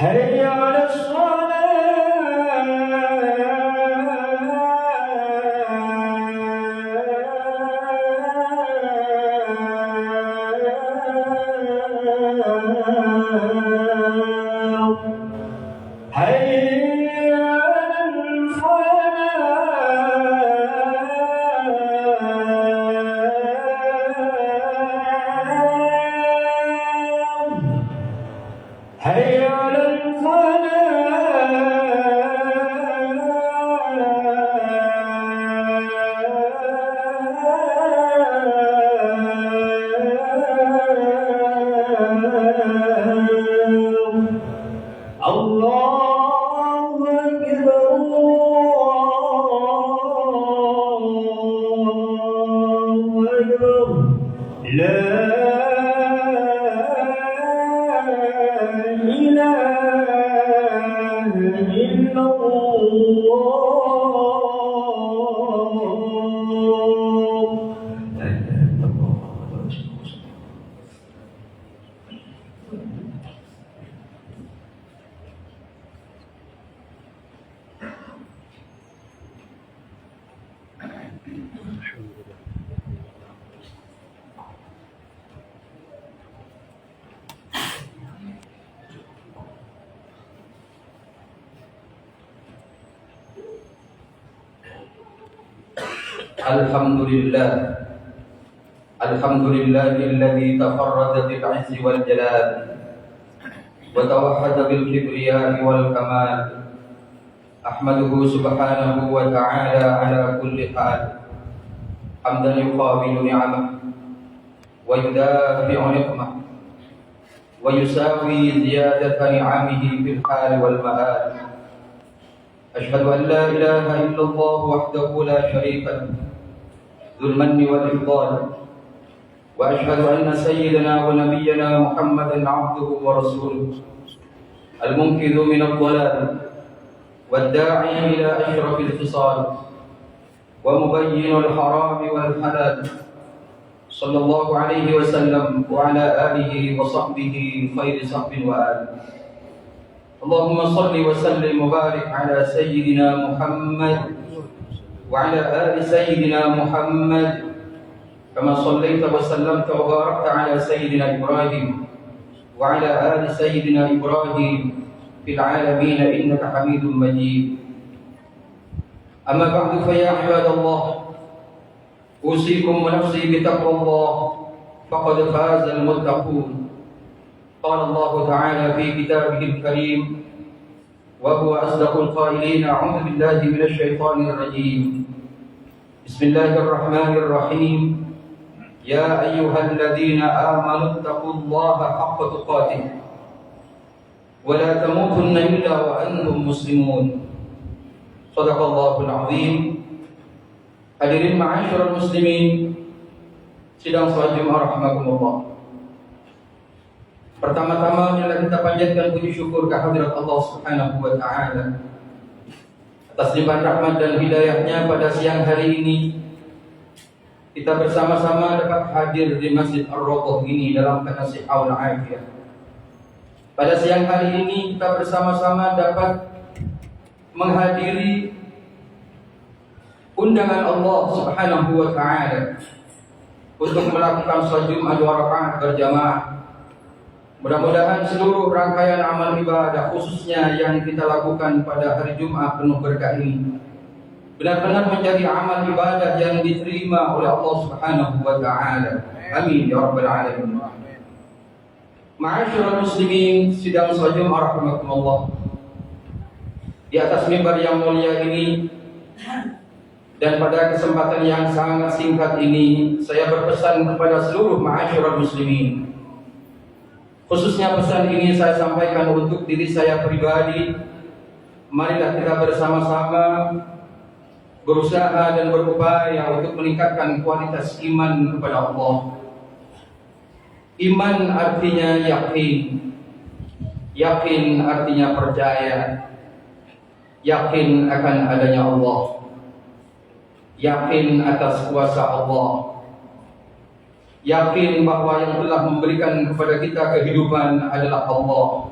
هيا على الصلاة هيا على الفلاح هيا على الفلاح الله أكبر الله أكبر لا إله إلا الله لا إله إلا الله الحمد لله الذي تفرد بالعز والجلال وتوحد بالكبرياء والكمال. أحمده سبحانه وتعالى على كل حال حمدا يقابل نعمه ويدافع نقمه ويساوي زيادة نعمه في الحال والمآل. أشهد أن لا إله إلا الله وحده لا شريك له ذو المن والإفضال، وأشهد أن سيدنا ونبينا محمدا عبده ورسوله المنقذ من الضلال والداعي إلى أشرف الخصال ومبين الحرام والحلال، صلى الله عليه وسلم وعلى آله وصحبه خير صحب وآل. اللهم صل وسلم وبارك على سيدنا محمد وعلى آل سيدنا محمد كما صليت وسلمت وباركت على سيدنا إبراهيم وعلى آل سيدنا إبراهيم في العالمين إنك حميد مجيد. أما بعد فيا عباد الله، أوصيكم ونفسي بتقوى الله فقد فاز المتقون. قال الله تعالى في كتابه الكريم وهو أصدق القائلين: أعوذ بالله من الشيطان الرجيم، بسم الله الرحمن الرحيم، يا أيها الذين آمنوا اتقوا الله حق تقاته ولا تموتن إلا وأنتم مسلمون. صدق الله العظيم. Hadirin ma'asyiral muslimin, sidang salat Jumat rahimakumullah. Pertama-tama marilah kita panjatkan puji syukur kehadirat Allah Subhanahu wa taala atas limpahan rahmat dan hidayahnya pada siang hari ini. Kita bersama-sama dapat hadir di Masjid Ar-Rawdah ini dalam keadaan sehat walafiat. Pada siang hari ini kita bersama-sama dapat menghadiri undangan Allah Subhanahu wa taala untuk melakukan salat Jumat 2 rakaat berjamaah. Mudah-mudahan seluruh rangkaian amal ibadah khususnya yang kita lakukan pada hari Jumat penuh berkah ini benar-benar menjadi amal ibadah yang diterima oleh Allah Subhanahu wa taala. Amin ya rabbal alamin. Ma'asyiral muslimin, sidang salat Jumat rahimakumullah. Di atas mimbar yang mulia ini dan pada kesempatan yang sangat singkat ini, saya berpesan kepada seluruh ma'asyiral muslimin. Khususnya pesan ini saya sampaikan untuk diri saya pribadi. Marilah kita bersama-sama berusaha dan berupaya untuk meningkatkan kualitas iman kepada Allah. Iman artinya yakin. Yakin artinya percaya. Yakin akan adanya Allah. Yakin atas kuasa Allah. Yakin bahwa yang telah memberikan kepada kita kehidupan adalah Allah.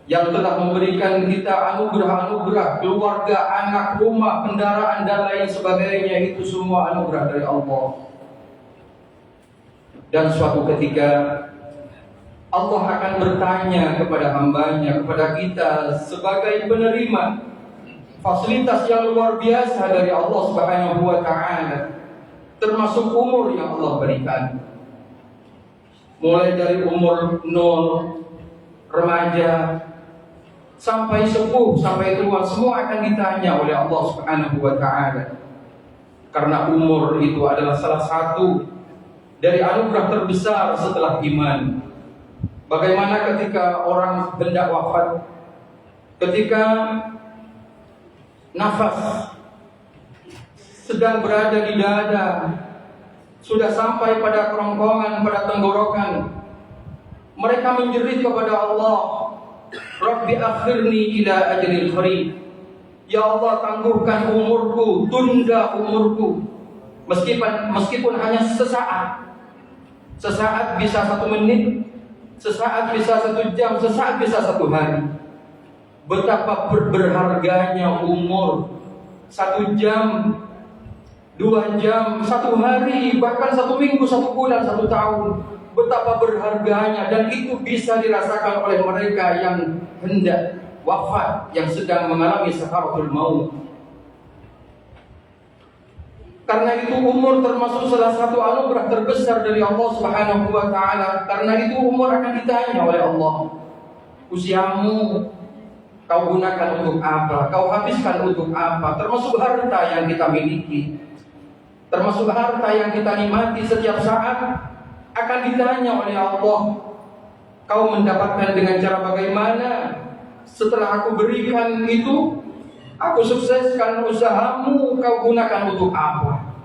yang telah memberikan kita anugerah-anugerah, keluarga, anak, rumah, kendaraan, dan lain sebagainya. Itu semua anugerah dari Allah. Dan suatu ketika Allah akan bertanya kepada hambanya, kepada kita sebagai penerima fasilitas yang luar biasa dari Allah Subhanahu wa Ta'ala, termasuk umur yang Allah berikan. Mulai dari umur 0, remaja, sampai sepuh, sampai tua, semua akan ditanya oleh Allah Subhanahu wa Ta'ala. Karena umur itu adalah salah satu dari anugerah terbesar setelah iman. Bagaimana ketika orang hendak wafat, ketika nafas sedang berada di dada, sudah sampai pada kerongkongan, pada tenggorokan, mereka menjerit kepada Allah, Rabbi akhirni ila ajalil qarib. Ya Allah, tangguhkan umurku, tunda umurku, meskipun hanya sesaat. Sesaat bisa 1 menit, sesaat bisa 1 jam, sesaat bisa 1 hari. Betapa berharganya umur. 1 jam, 2 jam, 1 hari, bahkan 1 minggu, 1 bulan, 1 tahun. Betapa berharganya, dan itu bisa dirasakan oleh mereka yang hendak wafat, yang sedang mengalami sakaratul maut. Karena itu umur termasuk salah satu anugerah terbesar dari Allah Subhanahu wa Ta'ala. Karena itu umur akan ditanya oleh Allah, usiamu kau gunakan untuk apa? Kau habiskan untuk apa? Termasuk harta yang kita miliki, termasuk harta yang kita nikmati setiap saat, akan ditanya oleh Allah. Kau mendapatkan dengan cara bagaimana? Setelah aku berikan itu, aku sukseskan usahamu, kau gunakan untuk apa?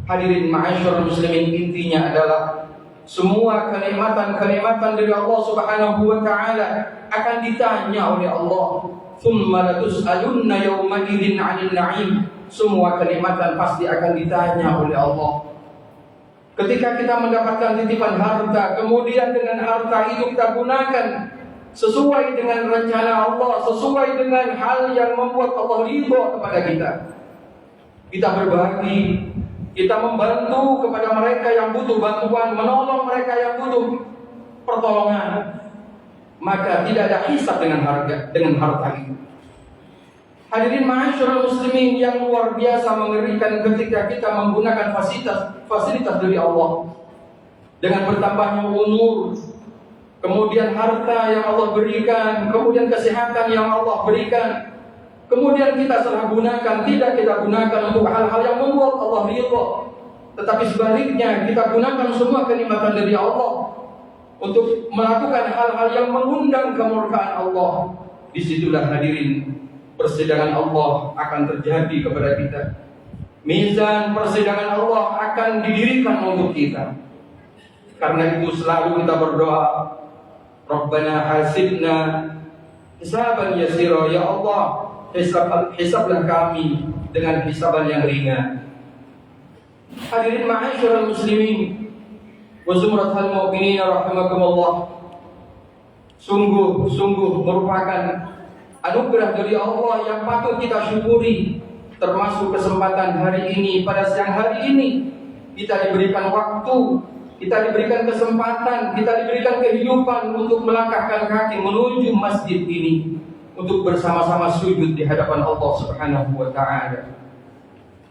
Hadirin ma'asyiral muslimin, intinya adalah semua kenikmatan-kenikmatan dari Allah Subhanahu wa Ta'ala akan ditanya oleh Allah. Tsumma latus'alunna yawma idzin 'anil na'im. Semua kenikmatan pasti akan ditanya oleh Allah. Ketika kita mendapatkan titipan harta, kemudian dengan harta itu kita gunakan sesuai dengan rencana Allah, sesuai dengan hal yang membuat Allah ridho kepada kita. Kita berbagi, kita membantu kepada mereka yang butuh bantuan, menolong mereka yang butuh pertolongan, maka tidak ada hisab dengan harta itu. Hadirin ma'asyiral muslimin yang luar biasa mengerikan ketika kita menggunakan fasilitas dari Allah. Dengan bertambahnya umur, kemudian harta yang Allah berikan, kemudian kesehatan yang Allah berikan, kemudian kita salah gunakan, tidak kita gunakan untuk hal-hal yang membuat Allah ridha, tetapi sebaliknya kita gunakan semua kenikmatan dari Allah untuk melakukan hal-hal yang mengundang kemurkaan Allah. Disitulah hadirin, persidangan Allah akan terjadi kepada kita. Mizan persidangan Allah akan didirikan untuk kita. Karena itu selalu kita berdoa, Rabbana hasibna hisaban yasira. Ya Allah, hisablah kami dengan hisaban yang ringan. Hadirin ma'asyiral muslimin wa zumratal mu'minin rahimakumullah. Sungguh merupakan anugerah dari Allah yang patut kita syukuri. Termasuk kesempatan hari ini, pada siang hari ini kita diberikan waktu, kita diberikan kesempatan, kita diberikan kehidupan untuk melangkahkan kaki menuju masjid ini, untuk bersama-sama sujud di hadapan Allah Subhanahu wa Ta'ala.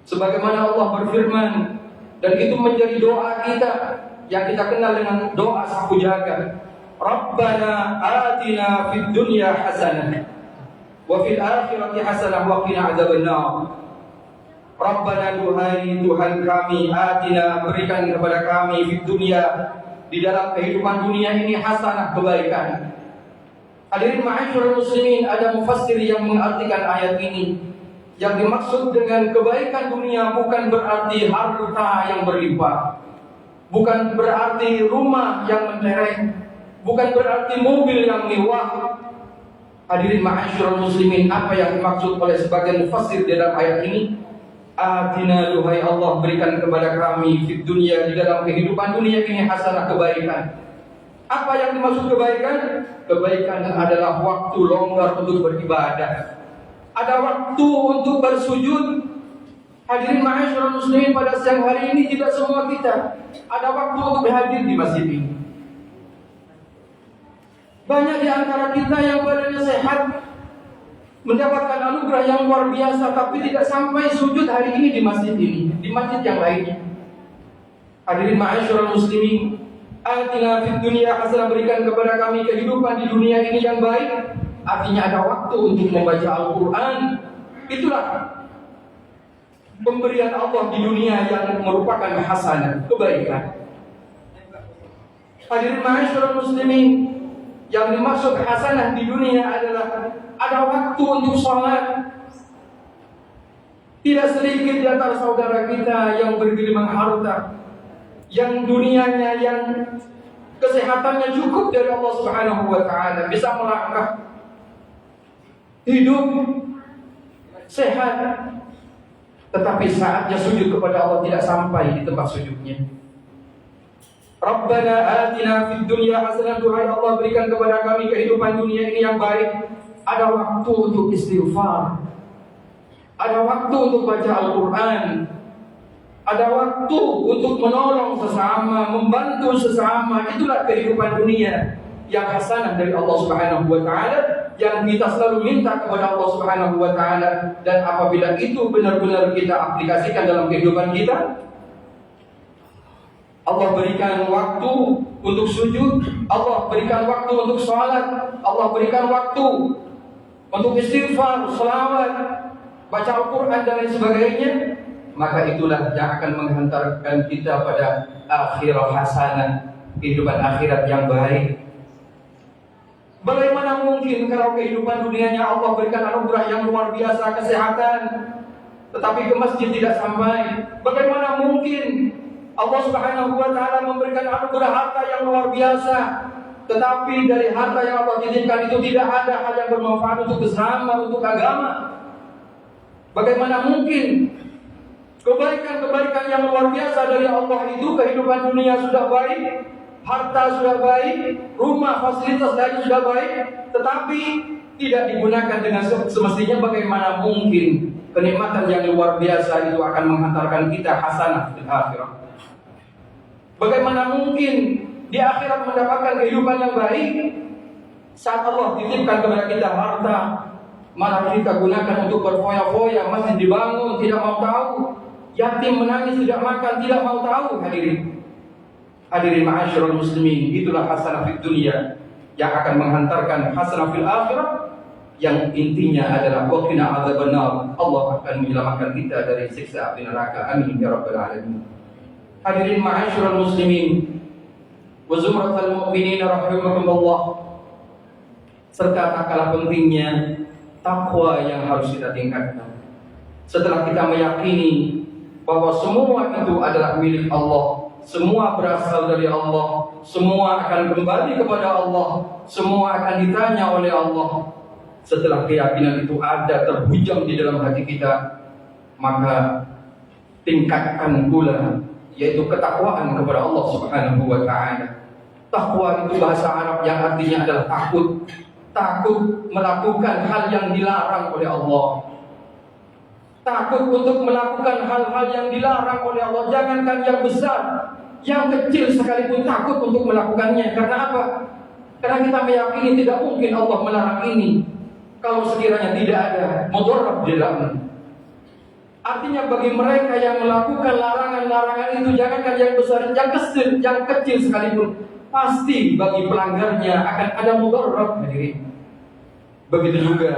Sebagaimana Allah berfirman, dan itu menjadi doa kita yang kita kenal dengan doa sapu jagat. Rabbana atina fid dunya hasanah wa fil akhirati hasanah wa qina adzabannar. Rabbana, duhai Tuhan kami, atina, berikan kepada kami fid dunya, di dalam kehidupan dunia ini, hasanah, kebaikan. Hadirin ma'asyiral muslimin, ada mufassir yang mengartikan ayat ini. Yang dimaksud dengan kebaikan dunia bukan berarti harta yang berlimpah, bukan berarti rumah yang mentereng, bukan berarti mobil yang mewah. Hadirin ma'asyiral muslimin, apa yang dimaksud oleh sebagian mufassir dalam ayat ini? Atina, duhai Allah, berikan kepada kami fid dunya, di dalam kehidupan dunia ini, hasanah, kebaikan. Apa yang dimaksud kebaikan? Kebaikan adalah waktu longgar untuk beribadah. Ada waktu untuk bersujud. Hadirin ma'asyiral muslimin, pada siang hari ini tidak semua kita ada waktu untuk hadir di masjid ini. Banyak di antara kita yang badannya sehat, mendapatkan anugerah yang luar biasa, tapi tidak sampai sujud hari ini di masjid ini, di masjid yang lainnya. Hadirin ma'asyiral muslimin, atina fid dunya hasanah, berikan kepada kami kehidupan di dunia ini yang baik. Artinya ada waktu untuk membaca Al-Quran. Itulah pemberian Allah di dunia yang merupakan hasanah, kebaikan. Hadirin ma'asyiral muslimin, yang dimaksud hasanah di dunia adalah ada waktu untuk sholat. Tidak sedikit di antara saudara kita yang bergelimang harta, yang dunianya, yang kesehatannya cukup dari Allah Subhanahu wa Ta'ala, bisa melangkah, hidup sehat, tetapi saatnya sujud kepada Allah tidak sampai di tempat sujudnya. Rabbana atina fid dunya hasanah, duhai Allah, berikan kepada kami kehidupan dunia ini yang baik. Ada waktu untuk istighfar, ada waktu untuk baca Al-Quran, ada waktu untuk menolong sesama, membantu sesama. Itulah kehidupan dunia yang hasanah dari Allah Subhanahu wa Ta'ala, yang kita selalu minta kepada Allah Subhanahu wa Ta'ala. Dan apabila itu benar-benar kita aplikasikan dalam kehidupan kita, Allah berikan waktu untuk sujud, Allah berikan waktu untuk sholat, Allah berikan waktu untuk istighfar, selawat, baca Al-Quran dan lain sebagainya. Maka itulah yang akan menghantarkan kita pada akhirah hasanah, kehidupan akhirat yang baik. Bagaimana mungkin kalau kehidupan dunianya Allah berikan anugerah yang luar biasa, kesehatan, tetapi ke masjid tidak sampai? Bagaimana mungkin Allah Subhanahu wa Ta'ala memberikan anugerah harta yang luar biasa, tetapi dari harta yang Allah titipkan itu tidak ada hal yang bermanfaat untuk bersama, untuk agama? Bagaimana mungkin kebaikan-kebaikan yang luar biasa dari Allah itu, kehidupan dunia sudah baik, harta sudah baik, rumah, fasilitas lain sudah baik, tetapi tidak digunakan dengan semestinya? Bagaimana mungkin kenikmatan yang luar biasa itu akan menghantarkan kita hasanah di akhirat? Bagaimana mungkin di akhirat mendapatkan kehidupan yang baik saat Allah titipkan kepada kita harta, malah kita gunakan untuk berfoya-foya, masjid dibangun, tidak mau tahu, yatim menangis tidak makan, tidak mau tahu. Hadirin ma'asyiral muslimin, itulah hasanah fid dunya yang akan menghantarkan hasanah fil akhirat, yang intinya adalah waqina adzabannar. Allah akan menyelamatkan kita dari siksa api neraka. Amin ya rabbal alamin. Hadirin ma'asyiral muslimin wa zumratal mu'minin rahimakumullah, serta tak kalah pentingnya takwa yang harus kita tingkatkan. Setelah kita meyakini bahwa semua itu adalah milik Allah, semua berasal dari Allah, semua akan kembali kepada Allah, semua akan ditanya oleh Allah. Setelah keyakinan itu ada, terhujam di dalam hati kita, maka tingkatkan pula, yaitu ketakwaan kepada Allah Subhanahu wa Ta'ala. Takwa itu bahasa Arab yang artinya adalah takut. Takut melakukan hal yang dilarang oleh Allah. Takut untuk melakukan hal-hal yang dilarang oleh Allah. Jangankan yang besar, yang kecil sekalipun takut untuk melakukannya. Karena apa? Karena kita meyakini tidak mungkin Allah melarang ini kalau sekiranya tidak ada mudarat di dalamnya. Artinya bagi mereka yang melakukan larangan-larangan itu, jangankan yang besar, yang kecil sekalipun, pasti bagi pelanggarnya akan ada mudarat. Begitu juga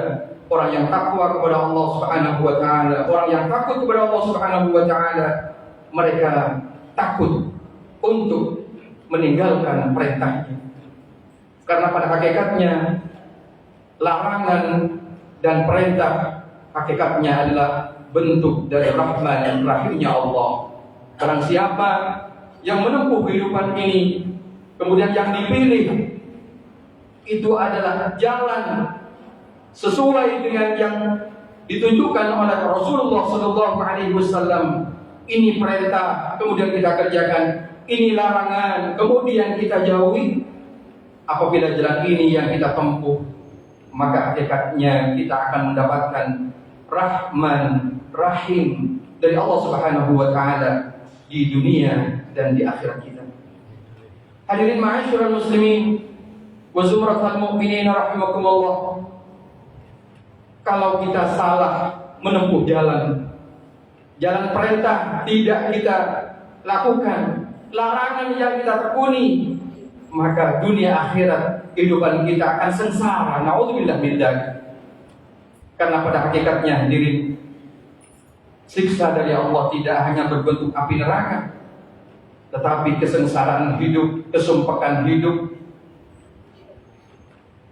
orang yang takwa kepada Allah Subhanahu wa Ta'ala, orang yang takut kepada Allah Subhanahu wa Ta'ala, mereka takut untuk meninggalkan perintahnya. Karena pada hakikatnya larangan dan perintah hakikatnya adalah bentuk dari rahmat dan rahimnya Allah. Barang siapa yang menempuh kehidupan ini, kemudian yang dipilih itu adalah jalan sesuai dengan yang ditunjukkan oleh Rasulullah SAW. Ini perintah, kemudian kita kerjakan. Ini larangan, kemudian kita jauhi. apabila jalan ini yang kita tempuh, maka hakikatnya kita akan mendapatkan Rahman Rahim dari Allah Subhanahu wa taala di dunia dan di akhirat kita. Hadirin ma'asyiral muslimin wa zumratal mu'minin rahimakumullah. Kalau kita salah menempuh jalan perintah tidak kita lakukan, larangan yang kita tekuni, maka dunia akhirat kehidupan kita akan sengsara. Naudzubillah min dzalik. Karena pada hakikatnya hadirin, siksa dari Allah tidak hanya berbentuk api neraka, tetapi kesengsaraan hidup, kesumpahan hidup,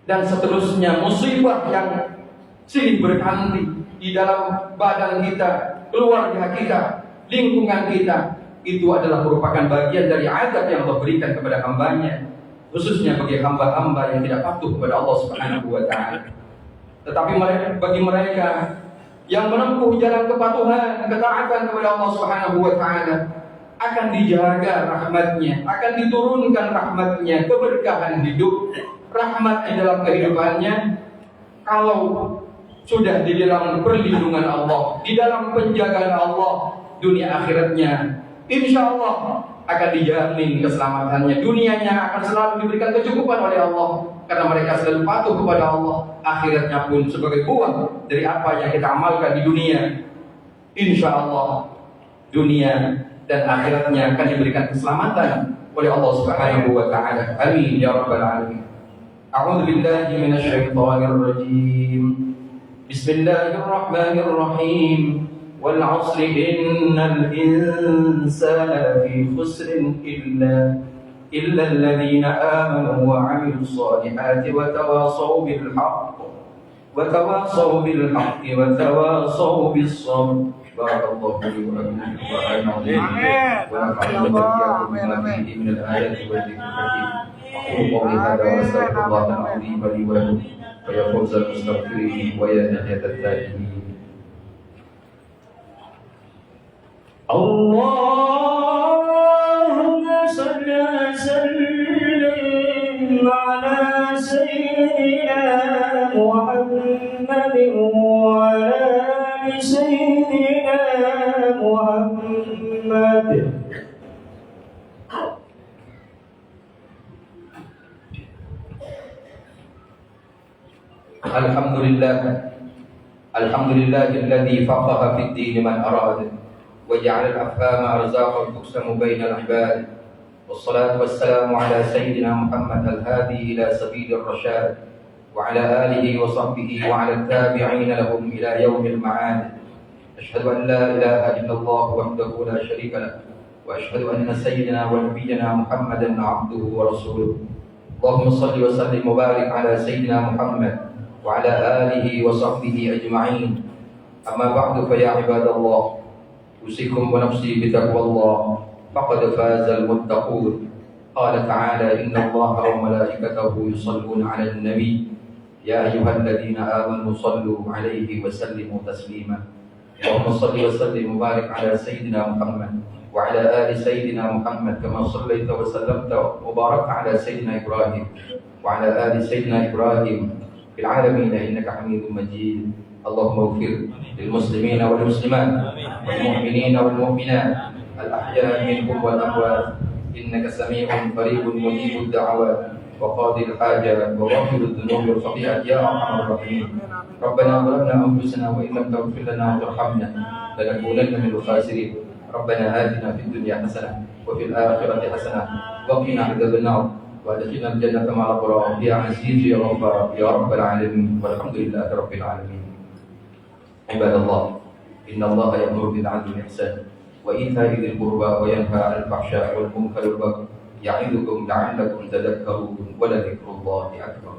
dan seterusnya musibah yang silih berganti di dalam badan kita, keluarga kita, lingkungan kita. Itu adalah merupakan bagian dari azab yang Allah berikan kepada hambanya, khususnya bagi hamba-hamba yang tidak patuh kepada Allah Subhanahu wa taala. Tetapi bagi mereka yang menempuh jalan kepatuhan, ketaatan kepada Allah Subhanahu wa taala, akan dijaga rahmatnya, akan diturunkan rahmatnya, keberkahan hidup, rahmat di dalam kehidupannya. Kalau sudah di dalam perlindungan Allah, di dalam penjagaan Allah, dunia akhiratnya insya Allah akan dijamin keselamatannya. Dunianya akan selalu diberikan kecukupan oleh Allah, karena mereka selalu patuh kepada Allah. Akhiratnya pun sebagai buah dari apa yang kita amalkan di dunia, insya Allah dunia dan akhiratnya akan diberikan keselamatan oleh Allah Subhanahu wa taala. Amin ya rabbal alamin. A'udzu billahi minasyaitonir rajim. Bismillahirrahmanirrahim. Wal 'asri innal insana lafi khusrin illa alladhina amanu wa 'amilus solihati wa tawassaw bil haqqi wa tawassaw bis sabr. Barakallahu li wa lakum fil Qur'anil 'azim wa nafa'ani bima fihi min al-ayati wa dhikril hakim. Aqulu qawli hadha wa astaghfirullahal 'azim li wa lakum wa ya fawzal mustaghfirin wa ya najatat ta'imin. Allahumma salli wa sallim ala sayyidina Muhammadin wa ala ali sayyidina Muhammad. Alhamdulillahilladzi faqaha fid din man arada وجعل الأفهام أرزاقا تقسم بين العباد والصلاة والسلام على سيدنا محمد الهادي إلى سبيل الرشاد وعلى آله وصحبه وعلى التابعين لهم إلى يوم المعاد. أشهد أن لا إله إلا الله وحده لا شريك له وأشهد أن سيدنا ونبينا محمدا عبده ورسوله. اللهم صل وسلم وبارك على سيدنا محمد وعلى آله وصحبه أجمعين. أما بعد فيا عباد الله، أوصيكم ونفسي بتقوى الله فقد فاز المتقون. قال تعالى: إن الله وملائكته يصلون على النبي يا أيها الذين آمنوا صلوا عليه وسلموا تسليما. اللهم صل وسلم وبارك على سيدنا محمد وعلى آل سيدنا محمد كما صليت وسلمت وباركت على سيدنا إبراهيم وعلى آل سيدنا إبراهيم في العالمين إنك حميد مجيد. اللهم اغفر للمسلمين والمسلمات والمؤمنين والمؤمنات الأحياء منهم والأموات إنك سميع قريب مجيب الدعوات وقاضي الحاجات وغافر الذنوب والخطيئات يا أرحم الراحمين. ربنا ظلمنا أنفسنا وإن لم تغفر لنا وترحمنا لنكونن من الخاسرين. ربنا آتنا في الدنيا حسنة وفي الآخرة حسنة وقنا عذاب النار وادخلنا الجنة مع الأبرار يا عزيز يا غفار يا رب العالمين والحمد لله رب العالمين. عباد الله، إن الله يأمر بالعدل والإحسان وإيتاء ذي القربى وينهى عن الفحشاء والمنكر والبغي يعظكم لعلكم تذكرون ولذكر الله أكبر.